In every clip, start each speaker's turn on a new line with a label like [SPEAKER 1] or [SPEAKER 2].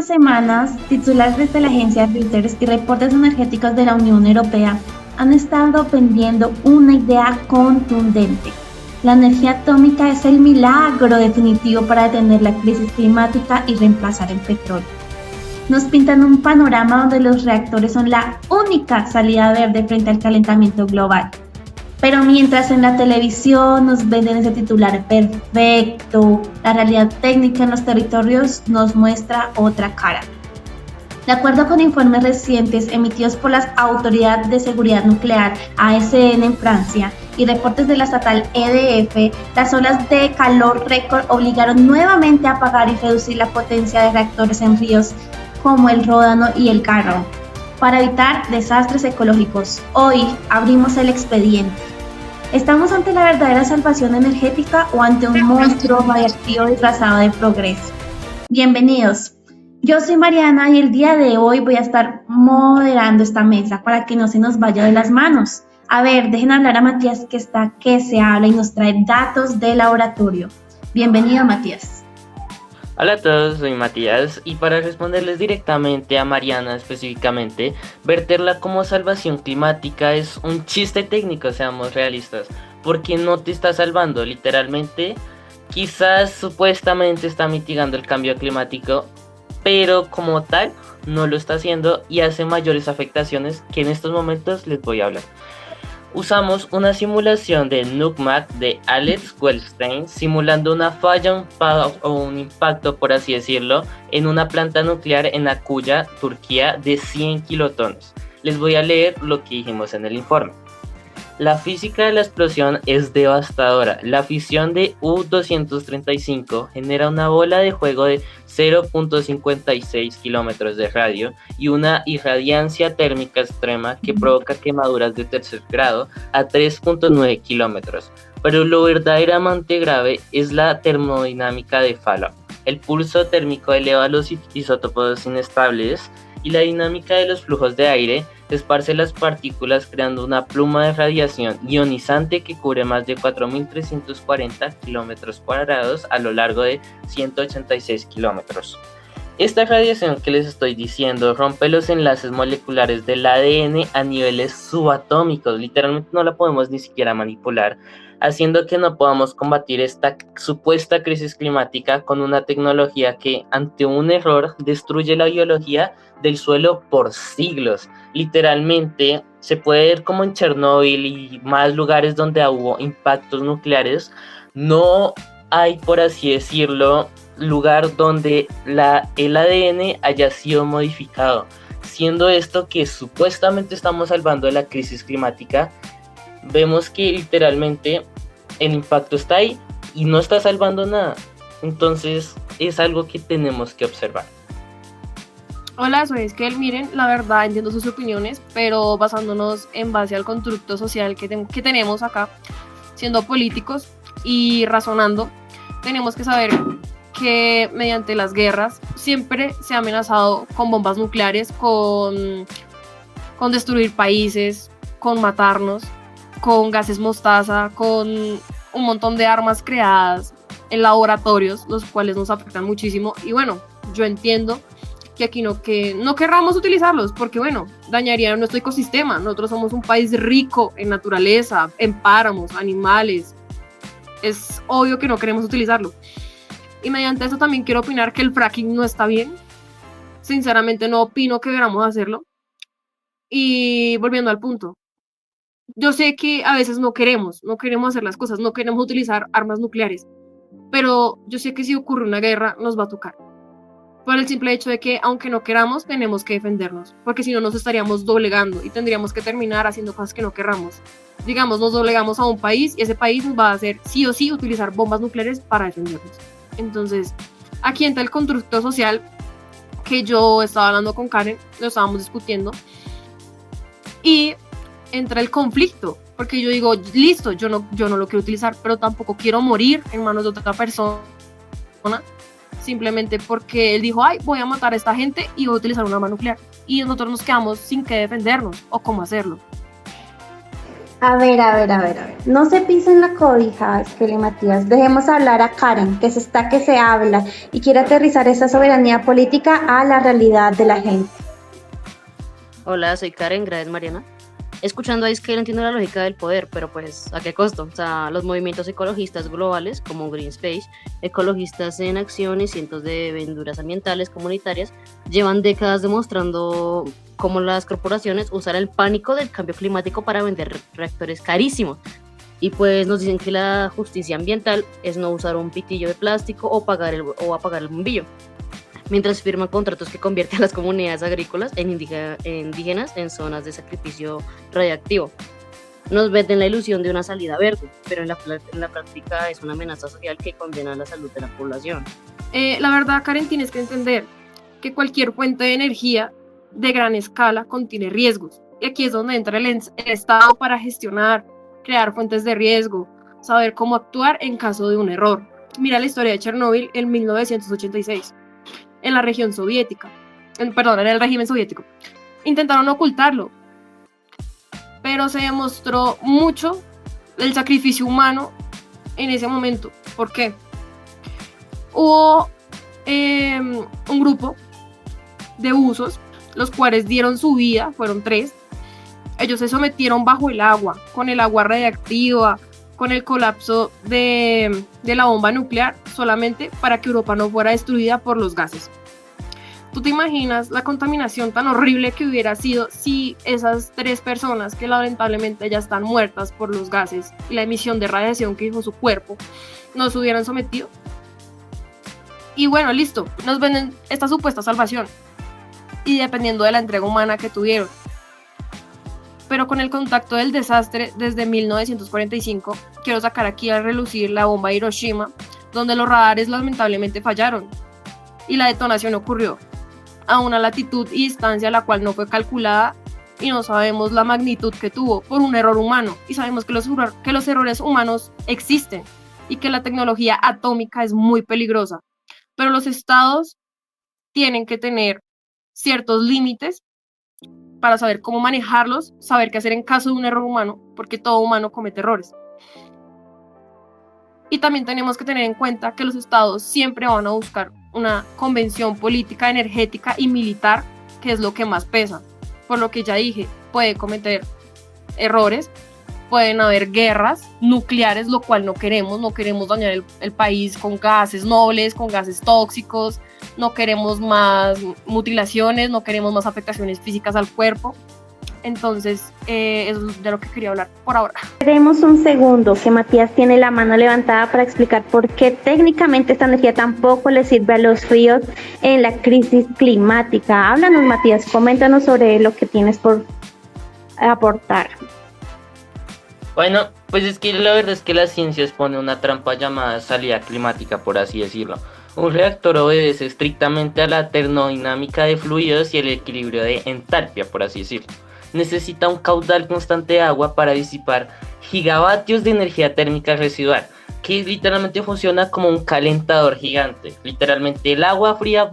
[SPEAKER 1] Semanas, titulares de la agencia Reuters y reportes energéticos de la Unión Europea han estado vendiendo una idea contundente. La energía atómica es el milagro definitivo para detener la crisis climática y reemplazar el petróleo. Nos pintan un panorama donde los reactores son la única salida verde frente al calentamiento global. Pero mientras en la televisión nos venden ese titular perfecto, la realidad técnica en los territorios nos muestra otra cara. De acuerdo con informes recientes emitidos por la Autoridad de Seguridad Nuclear ASN en Francia y reportes de la estatal EDF, las olas de calor récord obligaron nuevamente a apagar y reducir la potencia de reactores en ríos como el Ródano y el Garro, para evitar desastres ecológicos. Hoy abrimos el expediente. ¿Estamos ante la verdadera salvación energética o ante un monstruo radiactivo disfrazado de progreso? Bienvenidos. Yo soy Mariana y el día de hoy voy a estar moderando esta mesa para que no se nos vaya de las manos. A ver, dejen hablar a Matías que se habla y nos trae datos de laboratorio. Bienvenido, Matías.
[SPEAKER 2] Hola a todos, soy Matías y para responderles directamente a Mariana específicamente, verterla como salvación climática es un chiste técnico, seamos realistas, porque no te está salvando, literalmente, quizás supuestamente está mitigando el cambio climático, pero como tal no lo está haciendo y hace mayores afectaciones que en estos momentos les voy a hablar. Usamos una simulación de NUCMAC de Alex Goldstein simulando una falla o un impacto, por así decirlo, en una planta nuclear en Akuya, Turquía, de 100 kilotones. Les voy a leer lo que dijimos en el informe. La física de la explosión es devastadora. La fisión de U-235 genera una bola de fuego de 0.56 kilómetros de radio y una irradiancia térmica extrema que provoca quemaduras de tercer grado a 3.9 kilómetros. Pero lo verdaderamente grave es la termodinámica de Fallout. El pulso térmico eleva los isótopos inestables y la dinámica de los flujos de aire esparce las partículas creando una pluma de radiación ionizante que cubre más de 4.340 kilómetros cuadrados a lo largo de 186 kilómetros. Esta radiación que les estoy diciendo rompe los enlaces moleculares del ADN a niveles subatómicos, literalmente no la podemos ni siquiera manipular, haciendo que no podamos combatir esta supuesta crisis climática con una tecnología que, ante un error, destruye la biología del suelo por siglos. Literalmente se puede ver como en Chernóbil y más lugares donde hubo impactos nucleares, no hay, por así decirlo, lugar donde el ADN haya sido modificado, siendo esto que supuestamente estamos salvando de la crisis climática. Vemos que literalmente el impacto está ahí y no está salvando nada. Entonces es algo que tenemos que observar.
[SPEAKER 3] Hola, soy Esquel. Miren, la verdad entiendo sus opiniones, pero basándonos en base al constructo social que tenemos acá, siendo políticos y razonando, tenemos que saber que mediante las guerras siempre se ha amenazado con bombas nucleares, con destruir países, con matarnos, con gases mostaza, con un montón de armas creadas en laboratorios, los cuales nos afectan muchísimo. Y bueno, yo entiendo que aquí no querramos utilizarlos, porque bueno, dañarían nuestro ecosistema. Nosotros somos un país rico en naturaleza, en páramos, animales. Es obvio que no queremos utilizarlo. Y mediante eso también quiero opinar que el fracking no está bien. Sinceramente no opino que deberíamos hacerlo. Y volviendo al punto, yo sé que a veces no queremos hacer las cosas, no queremos utilizar armas nucleares, pero yo sé que si ocurre una guerra nos va a tocar. Por el simple hecho de que, aunque no queramos, tenemos que defendernos, porque si no nos estaríamos doblegando y tendríamos que terminar haciendo cosas que no querramos. Digamos, nos doblegamos a un país y ese país nos va a hacer sí o sí utilizar bombas nucleares para defendernos. Entonces, aquí entra el constructo social que yo estaba hablando con Karen, lo estábamos discutiendo, y entra el conflicto, porque yo digo, listo, yo no lo quiero utilizar, pero tampoco quiero morir en manos de otra persona, simplemente porque él dijo, ay, voy a matar a esta gente y voy a utilizar un arma nuclear, y nosotros nos quedamos sin qué defendernos o cómo hacerlo.
[SPEAKER 1] A ver. No se pisen la cobija, Esquel y Matías. Dejemos hablar a Karen, que se está que se habla y quiere aterrizar esa soberanía política a la realidad de la gente.
[SPEAKER 4] Hola, soy Karen, gracias Mariana. Escuchando a Iskel entiendo la lógica del poder, pero pues ¿a qué costo? O sea, los movimientos ecologistas globales como Greenpeace, Ecologistas en Acción y cientos de venduras ambientales comunitarias llevan décadas demostrando cómo las corporaciones usan el pánico del cambio climático para vender reactores carísimos. Y pues nos dicen que la justicia ambiental es no usar un pitillo de plástico o apagar el bombillo, mientras firman contratos que convierten a las comunidades agrícolas en indígenas en zonas de sacrificio radiactivo. Nos venden la ilusión de una salida verde, pero en la práctica es una amenaza social que condena la salud de la población.
[SPEAKER 3] La verdad, Karen, tienes que entender que cualquier fuente de energía de gran escala contiene riesgos. Y aquí es donde entra el Estado para gestionar, crear fuentes de riesgo, saber cómo actuar en caso de un error. Mira la historia de Chernóbil en 1986. En la región soviética, en el régimen soviético. Intentaron ocultarlo, pero se demostró mucho el sacrificio humano en ese momento. ¿Por qué? Hubo un grupo de buzos, los cuales dieron su vida, fueron 3. Ellos se sometieron bajo el agua, con el agua radiactiva, con el colapso de la bomba nuclear, solamente para que Europa no fuera destruida por los gases. ¿Tú te imaginas la contaminación tan horrible que hubiera sido si esas 3 personas que lamentablemente ya están muertas por los gases y la emisión de radiación que hizo su cuerpo no se hubieran sometido? Y bueno, listo, nos venden esta supuesta salvación y dependiendo de la entrega humana que tuvieron. Pero con el contacto del desastre desde 1945, quiero sacar aquí a relucir la bomba de Hiroshima, donde los radares lamentablemente fallaron y la detonación ocurrió a una latitud y distancia la cual no fue calculada y no sabemos la magnitud que tuvo por un error humano, y sabemos que los errores humanos existen y que la tecnología atómica es muy peligrosa, pero los estados tienen que tener ciertos límites para saber cómo manejarlos, saber qué hacer en caso de un error humano, porque todo humano comete errores. Y también tenemos que tener en cuenta que los estados siempre van a buscar una convención política, energética y militar, que es lo que más pesa. Por lo que ya dije, puede cometer errores, pueden haber guerras nucleares, lo cual no queremos dañar el país con gases nobles, con gases tóxicos, no queremos más mutilaciones, no queremos más afectaciones físicas al cuerpo. Entonces, eso es de lo que quería hablar por ahora.
[SPEAKER 1] Esperemos un segundo, que Matías tiene la mano levantada para explicar por qué técnicamente esta energía tampoco le sirve a los ríos en la crisis climática. Háblanos, Matías, coméntanos sobre lo que tienes por aportar.
[SPEAKER 2] Bueno, pues es que la verdad es que la ciencia expone una trampa llamada salida climática, por así decirlo. Un reactor obedece estrictamente a la termodinámica de fluidos y el equilibrio de entalpia, por así decirlo. Necesita un caudal constante de agua para disipar gigavatios de energía térmica residual, que literalmente funciona como un calentador gigante. Literalmente el agua fría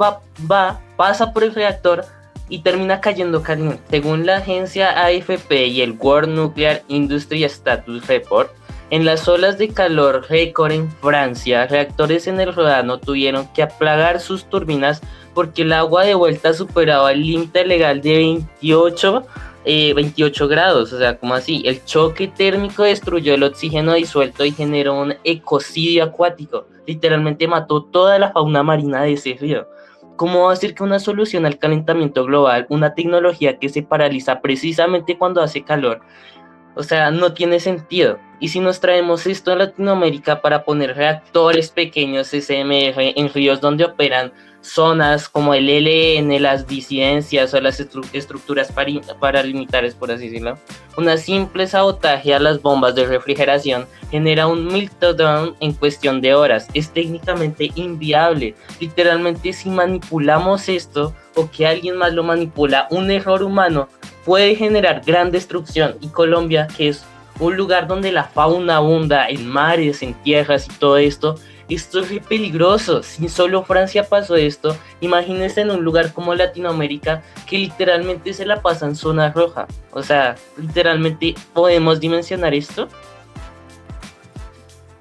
[SPEAKER 2] pasa por el reactor y termina cayendo caliente. Según la agencia AFP y el World Nuclear Industry Status Report, en las olas de calor récord en Francia, reactores en el Ródano tuvieron que apagar sus turbinas porque el agua de vuelta superaba el límite legal de 28 grados, o sea, como así, el choque térmico destruyó el oxígeno disuelto y generó un ecocidio acuático, literalmente mató toda la fauna marina de ese río. ¿Cómo va a ser que una solución al calentamiento global, una tecnología que se paraliza precisamente cuando hace calor? O sea, no tiene sentido. Y si nos traemos esto a Latinoamérica para poner reactores pequeños SMR en ríos donde operan zonas como el ELN, las disidencias o las estructuras paramilitares, por así decirlo, una simple sabotaje a las bombas de refrigeración genera un meltdown en cuestión de horas. Es técnicamente inviable. Literalmente, si manipulamos esto o que alguien más lo manipula, un error humano puede generar gran destrucción. Y Colombia, que es un lugar donde la fauna abunda en mares, en tierras y todo esto, esto es re peligroso. Si solo Francia pasó esto, imagínense en un lugar como Latinoamérica que literalmente se la pasa en zona roja. O sea, literalmente podemos dimensionar esto.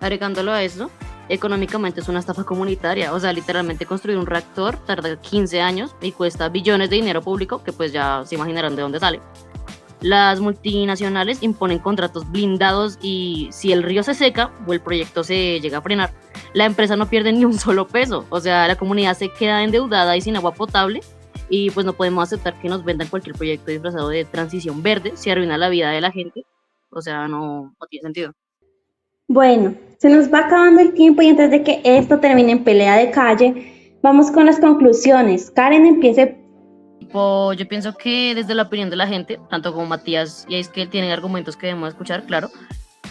[SPEAKER 4] Agregándolo a eso, económicamente es una estafa comunitaria. O sea, literalmente construir un reactor tarda 15 años y cuesta billones de dinero público, que pues ya se imaginarán de dónde sale. Las multinacionales imponen contratos blindados y si el río se seca o el proyecto se llega a frenar, la empresa no pierde ni un solo peso. O sea, la comunidad se queda endeudada y sin agua potable y pues no podemos aceptar que nos vendan cualquier proyecto disfrazado de transición verde si arruina la vida de la gente. O sea, no tiene sentido.
[SPEAKER 1] Bueno, se nos va acabando el tiempo y antes de que esto termine en pelea de calle, vamos con las conclusiones. Karen, empiece.
[SPEAKER 4] Yo pienso que desde la opinión de la gente, tanto como Matías y Aiskel tienen argumentos que debemos escuchar, claro,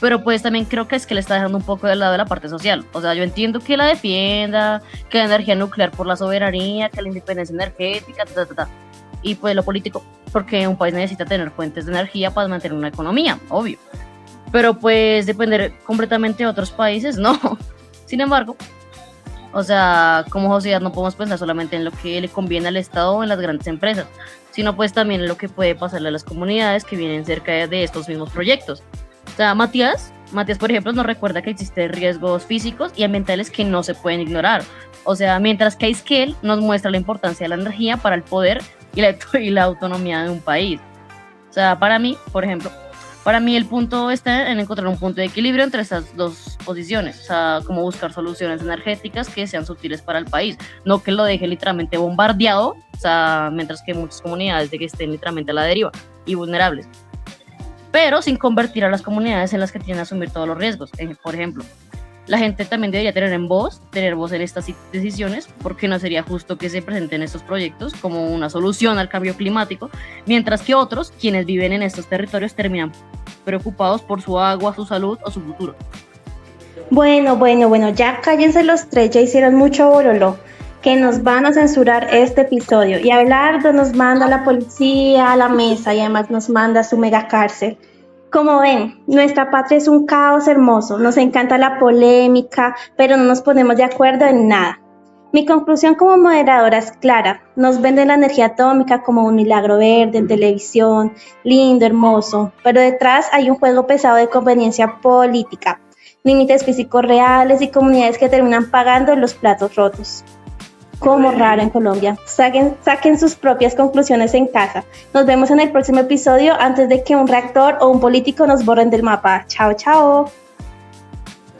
[SPEAKER 4] pero pues también creo que es que le está dejando un poco de lado de la parte social. O sea, yo entiendo que la defienda, que la energía nuclear por la soberanía, que la independencia energética, y pues lo político, porque un país necesita tener fuentes de energía para mantener una economía, obvio. Pero pues depender completamente de otros países, no. Sin embargo, o sea, como sociedad no podemos pensar solamente en lo que le conviene al Estado o en las grandes empresas, sino pues también en lo que puede pasarle a las comunidades que vienen cerca de estos mismos proyectos. O sea, Matías, por ejemplo, nos recuerda que existen riesgos físicos y ambientales que no se pueden ignorar. O sea, mientras que Aiskel nos muestra la importancia de la energía para el poder y la autonomía de un país. O sea, para mí, por ejemplo, el punto está en encontrar un punto de equilibrio entre esas dos posiciones, o sea, como buscar soluciones energéticas que sean útiles para el país, no que lo deje literalmente bombardeado, o sea, mientras que muchas comunidades de que estén literalmente a la deriva y vulnerables, pero sin convertir a las comunidades en las que tienen que asumir todos los riesgos. Por ejemplo, la gente también debería tener voz en estas decisiones, porque no sería justo que se presenten estos proyectos como una solución al cambio climático, mientras que otros, quienes viven en estos territorios, terminan preocupados por su agua, su salud o su futuro.
[SPEAKER 1] Bueno, ya cállense los tres, ya hicieron mucho bololo, que nos van a censurar este episodio. Y Abelardo nos manda a la policía a la mesa y además nos manda a su mega cárcel. Como ven, nuestra patria es un caos hermoso, nos encanta la polémica, pero no nos ponemos de acuerdo en nada. Mi conclusión como moderadora es clara, nos venden la energía atómica como un milagro verde en televisión, lindo, hermoso, pero detrás hay un juego pesado de conveniencia política, límites físicos reales y comunidades que terminan pagando los platos rotos. Como raro en Colombia. Saquen sus propias conclusiones en casa. Nos vemos en el próximo episodio antes de que un reactor o un político nos borren del mapa. Chao, chao.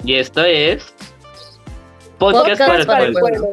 [SPEAKER 2] Y esto es Podcast para el Pueblo.